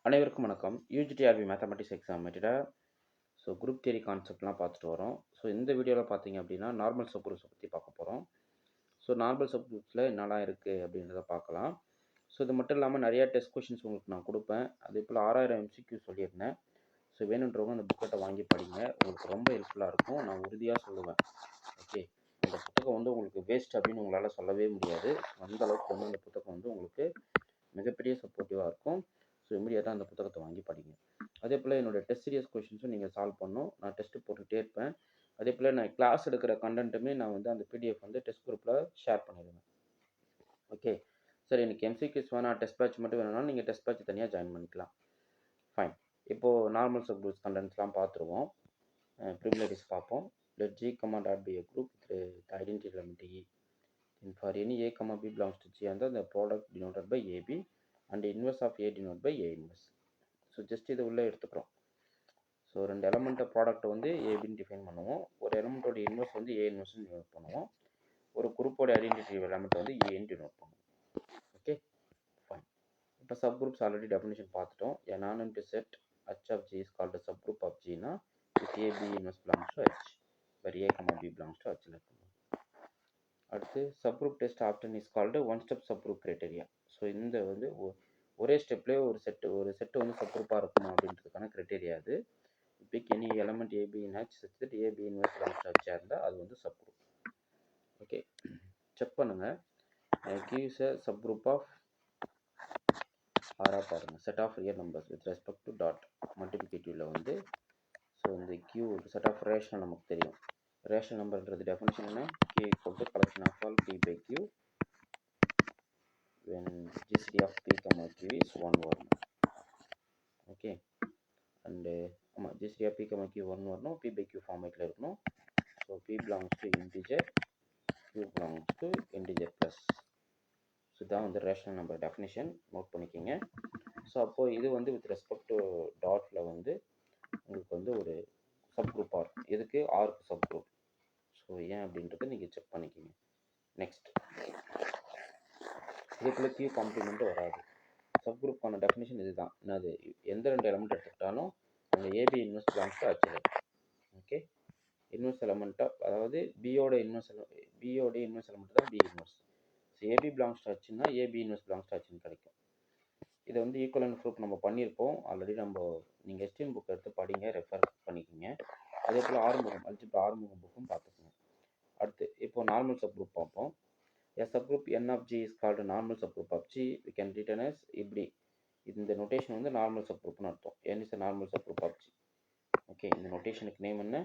அனைவருக்கும் வணக்கம். UGTRB mathematics exam material. So group theory கான்செப்ட்லாம் பார்த்துட்டு வரோம். ஸோ இந்த வீடியோவில் பார்த்தீங்க அப்படின்னா நார்மல் சப் குரூப்ஸை பற்றி பார்க்க போகிறோம். ஸோ நார்மல் சப் குரூப்ஸில் என்னெல்லாம் இருக்குது அப்படின்றத பார்க்கலாம். ஸோ இது மட்டும் இல்லாமல் நிறையா டெஸ்ட் கொஷின்ஸ் உங்களுக்கு நான் கொடுப்பேன். அதே போல் 6000 MCQ சொல்லியிருந்தேன். ஸோ வேணுன்றவங்க அந்த புக்கெட்டை வாங்கி படிங்க, உங்களுக்கு ரொம்ப யூஸ்ஃபுல்லாக இருக்கும். நான் உறுதியாக சொல்லுவேன். ஓகே, அந்த புத்தகம் வந்து உங்களுக்கு வேஸ்ட் அப்படின்னு உங்களால் சொல்லவே முடியாது. அந்த அளவுக்கு வந்து அந்த புத்தகம் வந்து உங்களுக்கு மிகப்பெரிய சப்போர்ட்டிவாக இருக்கும். ஸோ இமீடியட்டாக அந்த புத்தகத்தை வாங்கி படிங்க. அதே போல் என்னோடய டெஸ்ட் சீரியஸ் கொஷின்ஸும் நீங்கள் சால்வ் பண்ணணும். நான் டெஸ்ட்டு போட்டுகிட்டே இருப்பேன். அதே போல் நான் கிளாஸ் எடுக்கிற கண்டென்ட்டுமே நான் வந்து அந்த பிடிஎஃப் வந்து டெஸ்ட் குரூப்பில் ஷேர் பண்ணிடுவேன். ஓகே சார், எனக்கு எம்சிக்யூஸ் வேணாம், டெஸ்ட் பேட்ச் மட்டும் வேணும்னாலும் நீங்கள் டெஸ்ட் பேட்ச் தனியாக ஜாயின் பண்ணிக்கலாம். ஃபைன். இப்போது நார்மல் சப் குரூப்ஸ் கண்டென்ட்ஸ்லாம் பார்த்துருவோம். ப்ரிமிலரிஸ் பார்ப்போம். Let G, dot be a group with the identity element E. And for any A, B belongs to G, and the product denoted by AB and the inverse of A denoted by A inverse. So just இதை உள்ளே எடுத்துக்கிறோம். So ரெண்டு எலமெண்ட்டை ப்ராடக்ட்டை வந்து ஏபின்னு define பண்ணுவோம். ஒரு எலமெண்ட்டோட inverse வந்து ஏ இன்வெர்ஸ்னு denote பண்ணுவோம். ஒரு குரூப்போட ஐடென்டிட்டி எலமெண்ட் வந்து ஏன்னு டினோட் பண்ணுவோம். Okay fine. இப்போ சப் குரூப்ஸ் ஆல்ரெடி டெஃபினேஷன் பார்த்துட்டோம். A non-empty set H of G is called a subgroup of G னா with A, B inverse belongs to H, where A, B belongs to H. அடுத்து subgroup test option is called one step subgroup criteria. So இந்த வந்து ஒரே ஸ்டெப்லேயே ஒரு set வந்து சப்குரூப்பாக இருக்குமா அப்படின்றதுக்கான criteria அது. Pick any element AB in H such that AB inverse belongs to ஹெச்சாக இருந்தால் அது வந்து சப்குரூப். ஓகே, செக் பண்ணுங்கள். கிவ்ஸ் அ சப்குரூப் ஆஃப் ஆராக பாருங்கள். Set of real numbers with respect to dot மல்டிபிகேட்டிவில் வந்து ஸோ இந்த கியூ செட் ஆஃப் ரேஷனல் நமக்கு தெரியும். ரேஷனல் நம்பர்ன்றது டெஃபினிஷன் என்ன? K equal to collection of all P by Q when GCD of P, Q is 1 வரணும். ஓகே, அண்டு ஆமாம், GCD of P, Q 1 வரணும். P by Q ஃபார்மேட்டில் இருக்கணும். So P belongs to integer, Q belongs to integer plus. So இதான் வந்து rational number definition, note பண்ணிக்கிங்க. So அப்போது இது வந்து வித் ரெஸ்பெக்ட் டு டாட்டில் வந்து உங்களுக்கு வந்து ஒரு சப் குரூப்பாக இருக்கும். எதுக்கு? ஆர்க்கு சப் குரூப். ஸோ ஏன் அப்படின்றத நீங்கள் செக் பண்ணிக்கிங்க. நெக்ஸ்ட், இதுக்குள்ளே கியூ காம்ப்ளிமெண்ட் வராது. சப் குரூப்பான டெஃபினிஷன் இதுதான். என்னது? எந்த ரெண்டு எலமெண்ட் எடுத்துக்கிட்டாலும் அந்த AB inverse belongs to H. Okay, inverse எலமெண்ட்டாக, அதாவது பியோட இன்வெர்ஸ் எலமெண்ட் தான் B inverse. So AB belongs to ஹெச்னா ஏபி இன்வெர்ஸ் பிலாங்ஸ் டு ஹெச்னு கிடைக்கும். இதை வந்து ஈக்குவலன்ட் ப்ரூஃப் நம்ம பண்ணியிருப்போம் ஆல்ரெடி. நீங்கள் எஸ்டிஎம் புக் எடுத்து படிங்க, ரெஃபர் பண்ணிக்கிங்க. அதே போல் ஆறுமுகம் அல்ஜிப்ரா ஆறுமுகம் புக்கும் பார்த்துக்குங்க. அடுத்து இப்போ நார்மல் சப் குரூப் பார்ப்போம். A subgroup N of G is called a normal subgroup of G. We can written as இப்படி. இந்த நோட்டேஷன் வந்து நார்மல் சப்குரூப்னு அர்த்தம். N is a normal subgroup of G. Okay, இந்த நோட்டேஷனுக்கு நேம் என்ன?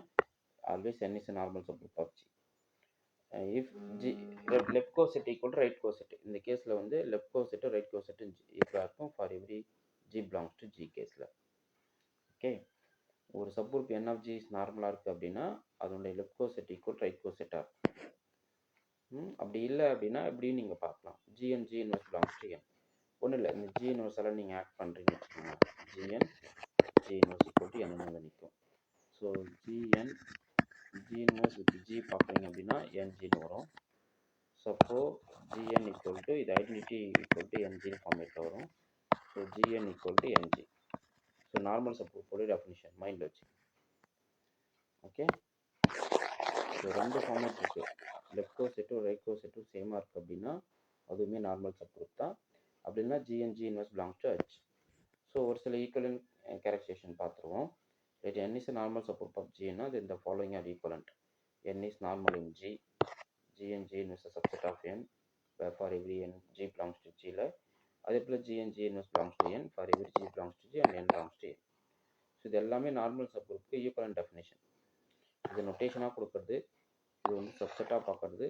Always N is a normal subgroup of G. If G left coset equal to right coset, இந்த கேஸில் வந்து left coset right coset ஈக்குவலாக இருக்கும் for every G belongs to G கேஸில். Okay, ஒரு subgroup N of G is நார்மலாக இருக்குது அப்படின்னா அதனுடைய லெஃப்ட் கோசெட் ஈக்குவல் ரைட் கோசெட்டாக இருக்கும். அப்படி இல்லை அப்படின்னா எப்படின்னு நீங்கள் பார்க்கலாம். GN G inverse belongs to N. ஒன்றும் இல்லை, இந்த ஜி இன்வெர்ஸ் எல்லாம் நீங்கள் ஆட் பண்ணுறீங்கன்னு வச்சுக்கோங்க. GN G inverse equal to N வந்து நிற்கும். So GN G inverse with G பார்க்குறீங்க அப்படின்னா என்ஜின்னு வரும். ஸோ அப்போது ஜிஎன் ஈக்குவல் டு இது ஐடென்டிட்டி ஈக்குவல் டு என்ஜின்னு ஃபார்மேட்டில் வரும். So GN equal to NG. So normal சப்குரூப்போட டெஃபினிஷன் மைண்டில் வச்சு. ஓகே, ஸோ ரெண்டு ஃபார்மேட் இருக்குது. லெஃப்ட் கோசெட்டும் ரைட் கோசெட்டும் சேமாக இருக்குது அப்படின்னா அதுவுமே நார்மல் சப்குரூப் தான். அப்படின்னா GN G inverse belongs to H. So ஒரு சில ஈக்குவலன்ட் கேரக்டரைசேஷன் பார்த்துருவோம். Right, N is a normal subgroup of G னா then the following are equivalent. N is normal in G. G and G inverse a subset of N where for every N G belongs to G ல. அதே போல் G and G inverse belongs to N for every G belongs to G and N belongs to N. So இது எல்லாமே normal சப்குரூப்புக்கு equivalent definition. இது நொட்டேஷனாக கொடுக்குறது, இது வந்து சப்செட்டாக பார்க்குறது,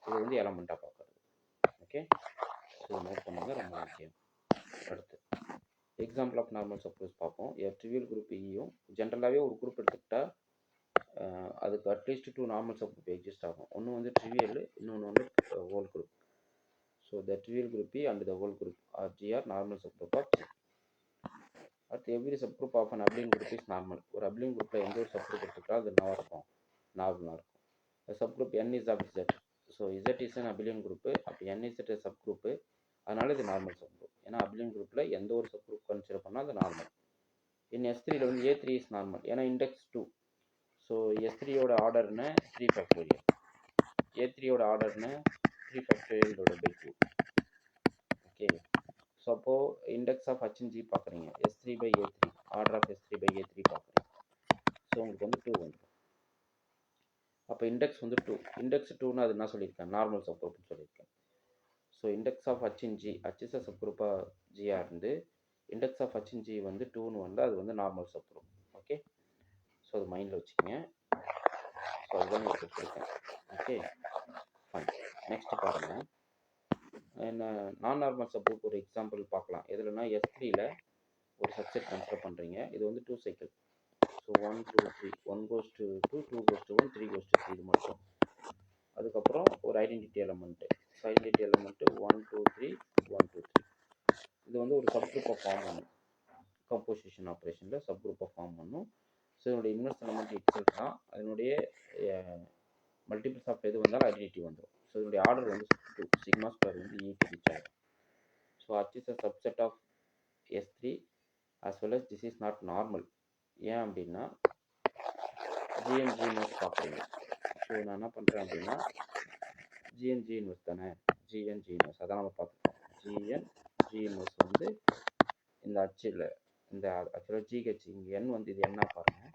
இது வந்து எலமெண்ட்டாக பார்க்குறது. ஓகே, ஸோ நோட் பண்ணுங்க, ரொம்ப முக்கியம். அடுத்து எக்ஸாம்பிள் ஆஃப் நார்மல் சப்குரூப்ஸ் பார்ப்போம். ட்ரிவியல் குரூப் ஈயும் ஜென்ரலாகவே ஒரு குரூப் எடுத்துக்கிட்டால் அதுக்கு அட்லீஸ்ட் 2 நார்மல் சப்குரூப் எக்ஸிஸ்ட் ஆகும். ஒன்று வந்து ட்ரிவியல், இன்னொன்று வந்து whole group. So the trivial group E and the whole group or G are normal subgroup of G. அடுத்து every subgroup of an abelian group is normal. ஒரு abelian குரூப்பில் எந்த ஒரு சப்குரூப் எடுத்துக்கிட்டால் அது என்னவாக இருக்கும்? நார்மலாக இருக்கும். Subgroup N is of Z. So Z is an abelian group. அப்போ N is a சப்குரூப்பு, அதனால இது நார்மல் சப்குரூப். ஏன்னா அப்ளியன் குரூப்பில் எந்த ஒரு சப்குரூப் கன்சிடர் பண்ணால் அது நார்மல். இன் S3ல வந்து A3 இஸ் நார்மல், ஏன்னா இண்டெக்ஸ் 2. ஸோ S3யோட ஆர்டர் என்ன 3 ஃபேக்டோரியல், A3யோட ஆர்டர் என்ன 3 factorial divided by 2. Okay, so அப்போது index of H and G பார்க்குறீங்க, S3 by A3, order of S3 by A3 பார்க்குறீங்க. ஸோ உங்களுக்கு வந்து 2 வந்துடும். அப்போ இண்டெக்ஸ் வந்து 2, இண்டெக்ஸ் 2னா அது என்ன சொல்லியிருக்கேன், நார்மல் சப் குரூப்னு சொல்லியிருக்கேன். So index of H and G, H is sub குரூப்பாக ஜியாக இருந்து index of H and G வந்து 2ன்னு வந்து அது வந்து normal sub group. Okay, so அது மைண்டில் வச்சுக்கோங்க. ஸோ அதுதான் நான் கொடுத்துருக்கேன். Okay fine. நெக்ஸ்ட் பாருங்கள், என்ன நான் நார்மல் சப் குரூப் ஒரு எக்ஸாம்பிள் பார்க்கலாம். எதுலன்னா S3ல ஒரு சப்செட் கன்சிடர் பண்ணுறீங்க. இது வந்து 2 cycle. So 1 2 3, 1 goes to 2, 2 goes to 1, 3 goes to 3 இது மட்டும். அதுக்கப்புறம் ஒரு ஐடென்டிட்டி எலமெண்ட்டு, ஐடென்டிட்டி எலமெண்ட்டு 1 2 3 1 2 3. இது வந்து ஒரு சப் குரூப்பை ஃபார்ம் பண்ணும், கம்போசிஷன் ஆப்ரேஷனில் சப் குரூப்பை ஃபார்ம் பண்ணும். ஸோ இதனுடைய இன்வெர்ஸ் எலமெண்ட் இட்செல்ஃப் தான், அதனுடைய மல்டிபிள்ஸ் ஆஃப் எது வந்தாலும் ஐடென்டிட்டி வந்துடும். ஸோ இதனுடைய ஆர்டர் வந்து 2, சிக்மா ஸ்கொயர் வந்து ஈக்கு ரீச் ஆகும். So H is a subset of S3 as well as this is not normal. ஏன் அப்படின்னா GN G இன்வெர்ஸ் பார்க்குறீங்க. ஸோ நான் என்ன பண்ணுறேன் அப்படின்னா GN G இன்வெர்ஸ் தானே, GN G இன்வெர்ஸ் அதான் நம்ம பார்த்துருக்கோம். GN G இன்வெர்ஸ் வந்து இந்த அச்சில் இந்த ஆக்சுவலாக GH இங்கே N வந்து இது என்ன பாருங்கள்,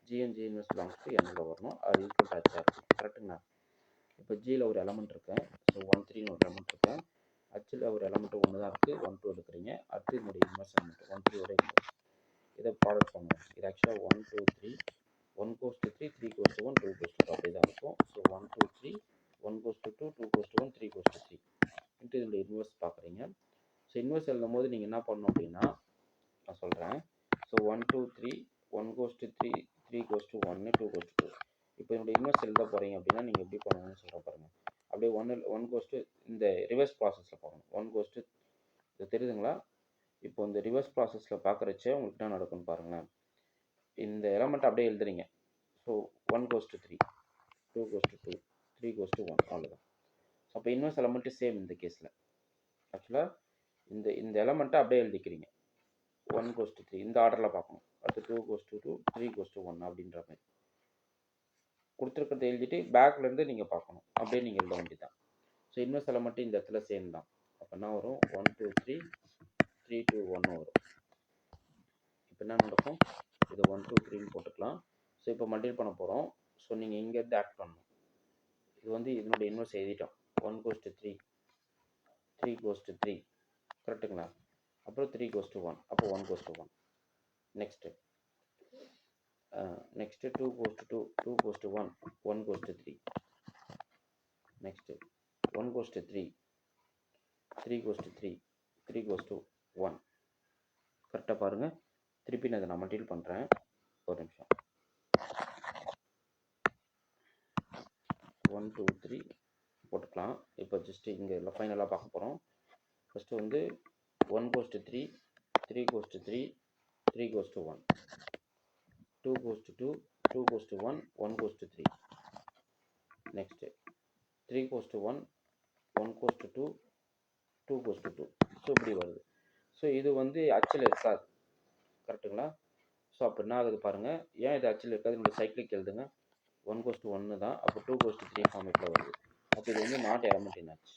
GN G inverse belongs to Nல வரணும், அது ஈக்குவல் டு H இருக்குது. கரெக்டுங்களா? இப்போ Gயில் ஒரு எலமெண்ட் இருக்கேன், ஸோ 1 3ன்னு ஒரு எலமெண்ட் இருக்கேன், Hல் ஒரு எலமெண்ட்டு 1 தான் இருக்குது, 1 2 எடுக்கிறீங்க. அடுத்து என்னுடைய இன்வெர்ஸ் எலமெண்ட் 1 3 ஓட இன்வெர்ஸ், இதை ப்ராடக்ட் பண்ணுவோம். இது ஆக்சுவலாக 1 2 3, 1 goes to 3, 3 goes to 1, 2 goes to 2 அப்படி தான் இருக்கும். So 1 2 3, 1 goes to 2, 2 goes to 1, 3 goes to 3 into இதோட இன்வெர்ஸ் பார்க்குறீங்க. ஸோ இன்வெர்ஸ் எழுதும் போது நீங்கள் என்ன பண்ணணும் அப்படின்னா நான் சொல்கிறேன். So 1 2 3, 1 goes to 3, 3 goes to 1, 2 goes to 2. இப்போ என்னுடைய இன்வெர்ஸ் எழுத போகிறீங்க அப்படின்னா நீங்கள் எப்படி பண்ணணும்னு சொல்கிற பாருங்கள். அப்படியே 1 goes to இந்த ரிவர்ஸ் ப்ராசஸில் போகணும். 1 goes to இது தெரியுதுங்களா? இப்போ இந்த ரிவர்ஸ் ப்ராசஸில் பார்க்குறச்ச உங்களுக்கு என்ன நடக்கும்னு பாருங்களேன். இந்த எலமெண்ட் அப்படியே எழுதுறீங்க. So 1 goes to 3, 2 goes to 2, 3 goes to 1 அவ்வளோதான். ஸோ அப்போ இன்வெர்ஸ் எலமெண்ட்டு சேம் இந்த கேஸில். ஆக்சுவலாக இந்த எலமெண்ட்டை அப்படியே எழுதிக்கிறீங்க. 1 goes to 3 இந்த ஆர்டரில் பார்க்கணும். அடுத்து 2 goes to 2, 3 goes to 1 அப்படின்ற மாதிரி கொடுத்துருக்கிறத எழுதிட்டு பேக்லேருந்து நீங்கள் பார்க்கணும். அப்படியே நீங்கள் எழுத வேண்டியதான். ஸோ இன்வெர்ஸ் எலமெண்ட்டு இந்த இடத்துல சேம் தான். அப்போ என்ன வரும், 1 2 3, 3 2 1 வரும். இப்போ என்ன நடக்கும், இது 1 2 3ன்னு போட்டுக்கலாம். ஸோ இப்போ மல்டிபிள் பண்ண போகிறோம். ஸோ நீங்கள் இங்கேருந்து ஆக்ட் பண்ணணும். இது வந்து இதனுடைய இன்வெர்ஸ் எழுதிட்டோம். 1 goes to 3, 3 goes to 3 கரெக்டுங்களா? அப்புறம் 3 goes to 1, அப்போ 1 goes to 1. Next 2 goes to 2, 2 goes to 1, 1 goes to 3. Next 1 goes to 3, 3 goes to 3, 3 goes to 1. கரெக்டாக பாருங்கள். திருப்பி நான் இதை நான் மல்டிபிள் பண்ணுறேன். ஒரு நிமிஷம். 1 2 3 போட்டுக்கலாம். இப்போ ஜஸ்ட்டு இங்கே ஃபைனலாக பார்க்க போகிறோம். ஃபஸ்ட்டு வந்து 1 goes to 3, 3 goes to 3, 3 goes to 1, 2 goes to 2, 2 goes to 1, 1 goes to 3. Next 3 goes to 1, 1 goes to 2, 2 goes to 2. So இப்படி வருது. ஸோ இது வந்து அச்சில் இருக்காது. கரெக்டுங்களா? ஸோ அப்போ என்ன ஆகுது பாருங்கள். ஏன் இது அச்சில் இருக்காது, இந்த சைக்கிளிக் எழுதுங்க. 1 goes to 1 தான், அப்போ 2 goes to 3 ஃபார்மேட்டில் வருது. அப்போ இது வந்து not element in H.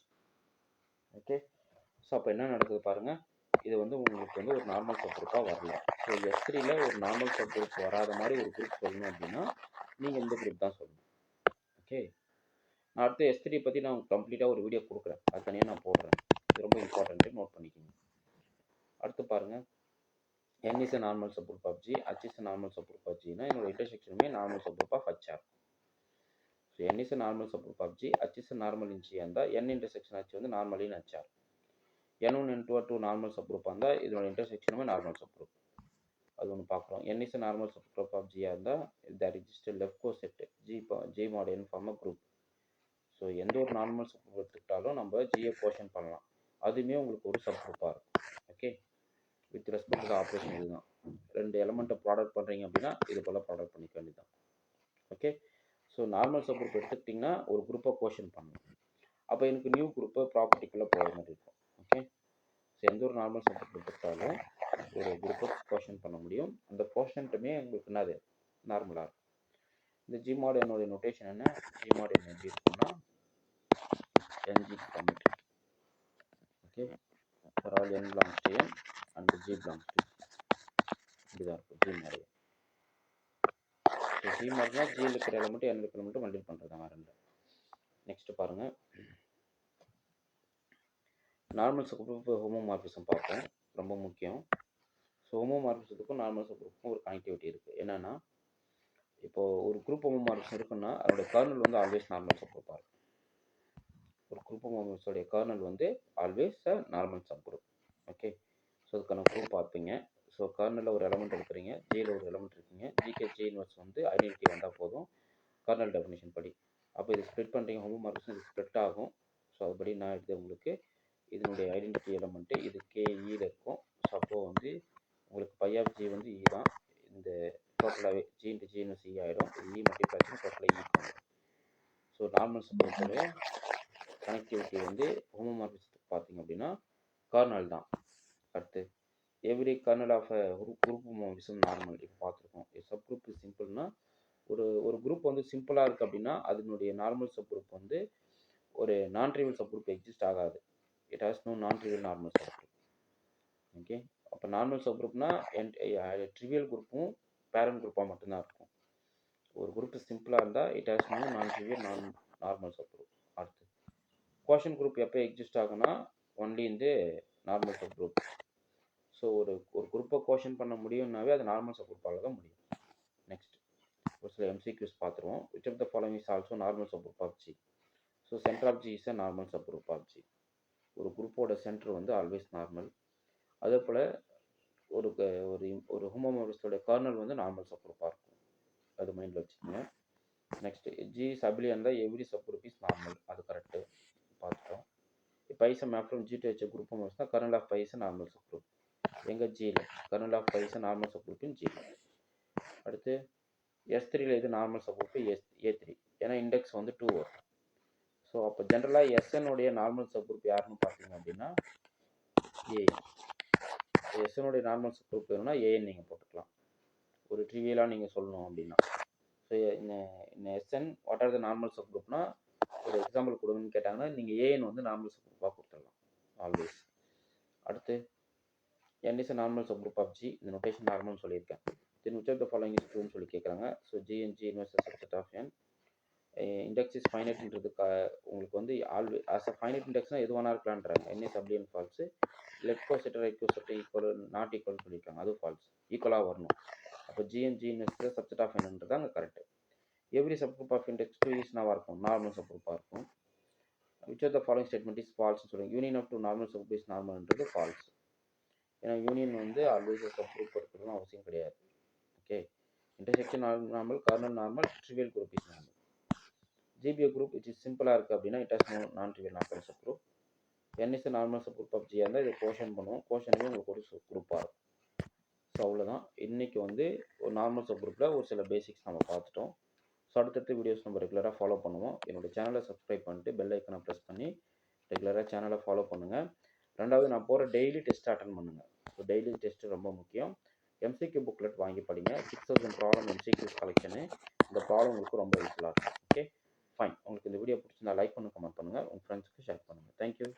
Okay, so அப்போ என்ன நடக்குது பாருங்கள். இது வந்து உங்களுக்கு வந்து ஒரு நார்மல் சப் குரூப்பாக வரல. ஸோ S3ல ஒரு நார்மல் சப் குரூப் வராத மாதிரி ஒரு குரூப் சொல்லணும் அப்படின்னா நீங்கள் இந்த குரூப் தான் சொல்லணும். ஓகே, நான் அடுத்து S3 பற்றி நான் கம்ப்ளீட்டாக ஒரு வீடியோ கொடுக்குறேன், அது தனியாக நான் போடுறேன். இது ரொம்ப இம்பார்ட்டன்ட்டு, நோட் பண்ணிக்கோங்க. அடுத்து பாருங்கள், N is a normal subgroup of G, H is a normal subgroup of G னா என்னோட இன்டர்செக்ஷனுமே நார்மல் சப்குரூப் ஆஃப் H ஆகும். So N is a normal subgroup of G, H is a normal in G இருந்தால் N intersection H வந்து normal இன் H ஆகும். N1 N2 2 normal சப்குரூப்பாக இருந்தால் இதோட இன்டர்செக்ஷனுமே normal subgroup. அது ஒன்று பார்க்குறோம். N is a normal subgroup of G இருந்தால் that is just a left coset G mod N form a group. So எந்த ஒரு நார்மல் சப்குரூப் எடுத்துக்கிட்டாலும் நம்ம Gயை கோஷன் பண்ணலாம், அதுவுமே உங்களுக்கு ஒரு சப்குரூப்பாக இருக்கும். Okay, with respect to operation இதுதான். 2 எலமெண்ட்டை ப்ராடக்ட் பண்ணுறீங்க அப்படின்னா இது போல் ப்ராடக்ட் பண்ணிக்க வேண்டியதான். ஓகே, ஸோ நார்மல் சப்குரூப் எடுத்துக்கிட்டிங்கன்னா ஒரு குரூப்பை கோஷன் பண்ணணும். அப்போ எனக்கு நியூ குரூப்பை ப்ராப்பர்ட்டிக்குள்ளே போகிற மாதிரி இருக்கும். ஓகே, ஸோ எந்த ஒரு நார்மல் சப்குரூப் எடுத்துக்கிட்டாலும் ஒரு குரூப்பை கோஷன் பண்ண முடியும். அந்த கோஷன்ட்டுமே உங்களுக்கு என்னது நார்மலாக இருக்கும். இந்த ஜிமாட் என்னுடைய நோட்டேஷன் என்ன, ஜிமாட் என்ன எப்படி இருக்குன்னா ng commit. Okay, for all n belongs to n and g belongs to g. இப்படிதான் இருக்கும் ஜிமாட். ஸோ ஜிமாட்னா g இருக்கிற எலமெண்ட் n இருக்கிற எலமெண்ட் மல்டிபிள் பண்ணுறதாங்க ரெண்டு. நெக்ஸ்ட் பாருங்க, நார்மல் சப்குரூப் ஹோமோமார்பிசம் பார்ப்போம், ரொம்ப முக்கியம். ஸோ ஹோமோமார்பிசத்துக்கும் நார்மல் சப்குரூப்புக்கும் ஒரு கனெக்டிவிட்டி இருக்குது. என்னென்னா, இப்போது ஒரு குரூப் ஹோமோமார்பிசம் இருக்குன்னா அதோட கர்னல் வந்து ஆல்வேஸ் நார்மல் சப்குரூப்பாக இருக்கும். ஒரு குரூப் ஹோமோமார்பிசோடைய கர்னல் வந்து always normal subgroup. Okay, so அதுக்கான ப்ரூஃப் பார்ப்பீங்க. ஸோ கர்னலில் ஒரு எலமெண்ட் எடுக்கிறீங்க, ஜியில் ஒரு எலமெண்ட் இருக்கீங்க, ஜிகே ஜி இன்வெர்ஸ் வந்து ஐடென்டிட்டி வந்தால் போதும் கர்னல் டெஃபினேஷன் படி. அப்போ இது ஸ்ப்ளிட் பண்ணுறீங்க, ஹோமோமார்பிசம் இது ஸ்ப்ளிட் ஆகும். ஸோ அதுபடி நான் எடுத்து உங்களுக்கு இதனுடைய ஐடென்டிட்டி எலமெண்ட்டு இது கேஇயில் இருக்கும். ஸோ அப்போது வந்து உங்களுக்கு பை ஆஃப் ஜி வந்து இ தான். இந்த டோட்டலாகவே ஜி இன்ட்டு ஜி இன்வெர்ஸ் இ ஆகிடும். இது இ மல்டிப்ளேஷன் டோட்டலாக இ பண்ணும். ஸோ நார்மல் சப்குரூப்போடைய கனெக்டிவிட்டி வந்து ஹோமோமார்பிசத்துக்கு பார்த்தீங்க அப்படின்னா கர்னல் தான். அடுத்து every kernel of group homomorphism normal. இப்போ பார்த்துருக்கோம். சப்குரூப் சிம்பிள்னா ஒரு குரூப் வந்து சிம்பிளாக இருக்குது அப்படின்னா அதனுடைய நார்மல் சப்குரூப் வந்து ஒரு நான் ட்ரிவியல் சப்குரூப் எக்ஸிஸ்ட் ஆகாது. It has no non trivial normal subgroup. Okay, அப்போ நார்மல் சப்குரூப்னா ட்ரிவியல் குரூப்பும் பேரண்ட் குரூப்பாக மட்டும்தான் இருக்கும். ஒரு குரூப் சிம்பிளாக இருந்தால் it has no non trivial normal subgroup. அடுத்து கோஷன் குரூப் எப்போ எக்ஸிஸ்ட் ஆகுனா ஒன்லி இந்த நார்மல் சப்குரூப். ஸோ ஒரு குரூப்பை கோஷன் பண்ண முடியும்னாவே அது நார்மல் சப்குரூப்பால் தான் முடியும். நெக்ஸ்ட் ஒரு சில எம்சிக்யூஸ் பார்த்துருவோம். Which of the following is also normal subgroup of G. So centre of G is a normal subgroup of G. ஒரு குரூப்போட சென்டர் வந்து ஆல்வேஸ் நார்மல். அதே போல் ஒரு ஒரு ஹோமோமார்பிசத்தோட கர்னல் வந்து நார்மல் சப்குரூப்பாக இருக்கும். அது மைண்டில் வச்சுக்கோங்க. நெக்ஸ்ட் ஜி சப்லி இருந்தால் எவ்ரி சப்குரூப் இஸ் நார்மல். அது கரெக்டு பார்த்துட்டோம். இப்போ ஐஸ் map from G to H group homomorphism தான் kernel of phi is normal subgroup. எங்கள் ஜியில் kernel of phi is normal subgroup in G. அடுத்து S3ல இது நார்மல் சப்குரூப் A3, ஏன்னா இண்டெக்ஸ் வந்து 2 வரும். ஸோ அப்போ ஜென்ரலாக எஸ்என்னுடைய நார்மல் சப்குரூப் யாருன்னு பார்த்தீங்க அப்படின்னா ஏஎன். எஸ்என்னுடைய நார்மல் சப்குரூப் வேணும்னா ஏஎன் நீங்கள் போட்டுக்கலாம், ஒரு ட்ரிவியலாக நீங்கள் சொல்லணும் அப்படின்னா. ஸோ இந்த SN what are the normal சப்குரூப்னா ஒரு எக்ஸாம்பிள் கொடுங்கன்னு கேட்டாங்கன்னா நீங்கள் ஏஎன் வந்து நார்மல் சப்குரூப்பாக கொடுத்துடலாம் ஆல்வேஸ். அடுத்து n is normal subgroup of G. இந்த நோட்டேஷன் நார்மல்னு சொல்லியிருக்கேன். Then which of the following is true சொல்லி கேட்குறாங்க. So G and G inverse subset of n. Index is ஃபைனைட்ன்றது உங்களுக்கு வந்து ஆல்வேஸ் ஆஸ் அ ஃபைனைட் இண்டெக்ஸ்னால் எது வேணா இருக்கலான்றாங்க. n இஸ் சப்லியன் false. Left coset right coset equal not equal சொல்லியிருக்காங்க, அது ஃபால்ஸ். ஈக்குவலாக வரணும். அப்போ G and G inverse subset of nன்றது அங்கே correct. Every subgroup of index 2 is நாவாக இருக்கும், நார்மல் சப்குரூப்பாக இருக்கும். which of the following statement is false சொல்லுங்க. Union of two normal subgroup is நார்மல்ன்றது ஃபால்ஸ். ஏன்னா யூனியன் வந்து ஆல்வேஸ் சப்குரூப் இருக்கிறதும் அவசியம் கிடையாது. Okay, intersection normal, kernel normal, trivial group is normal. G be a group it is சிம்பிளாக இருக்குது அப்படின்னா it has no non trivial normal subgroup. n is normal subgroup of ஜியாக இருந்தால் இதை கோஷன் பண்ணுவோம், கோஷனவே உங்களுக்கு ஒரு குரூப்பாக இருக்கும். ஸோ அவ்வளோதான். இன்றைக்கி வந்து ஒரு நார்மல் சப்குரூப்பில் ஒரு சில பேசிக்ஸ் நம்ம பார்த்துட்டோம். ஸோ அடுத்தடுத்த வீடியோஸ் நம்ம ரெகுலராக ஃபாலோ பண்ணுவோம். என்னோடய சேனலை சப்ஸ்கிரைப் பண்ணிட்டு பெல் ஐக்கனை ப்ரெஸ் பண்ணி ரெகுலராக சேனலை ஃபாலோ பண்ணுங்கள். ரெண்டாவது, நான் போகிற டெய்லி டெஸ்ட் அட்டன் பண்ணுங்கள். ஸோ டெய்லி டெஸ்ட்டு ரொம்ப முக்கியம். எம்சிக்யூ புக்லெட் வாங்கி படிங்க. 6000 ப்ராப்ளம் எம்சிக்யூஸ் கலெக்ஷனு. இந்த ப்ராப்ளம் உங்களுக்கு ரொம்ப யூஸ்ஃபுல்லாக இருக்கும். Okay fine. உங்களுக்கு இந்த வீடியோ பிடிச்சிருந்தா லைக் பண்ணுங்கள், கமெண்ட் பண்ணுங்கள், உங்கள் ஃப்ரெண்ட்ஸுக்கு ஷேர் பண்ணுங்கள். தேங்க்யூ.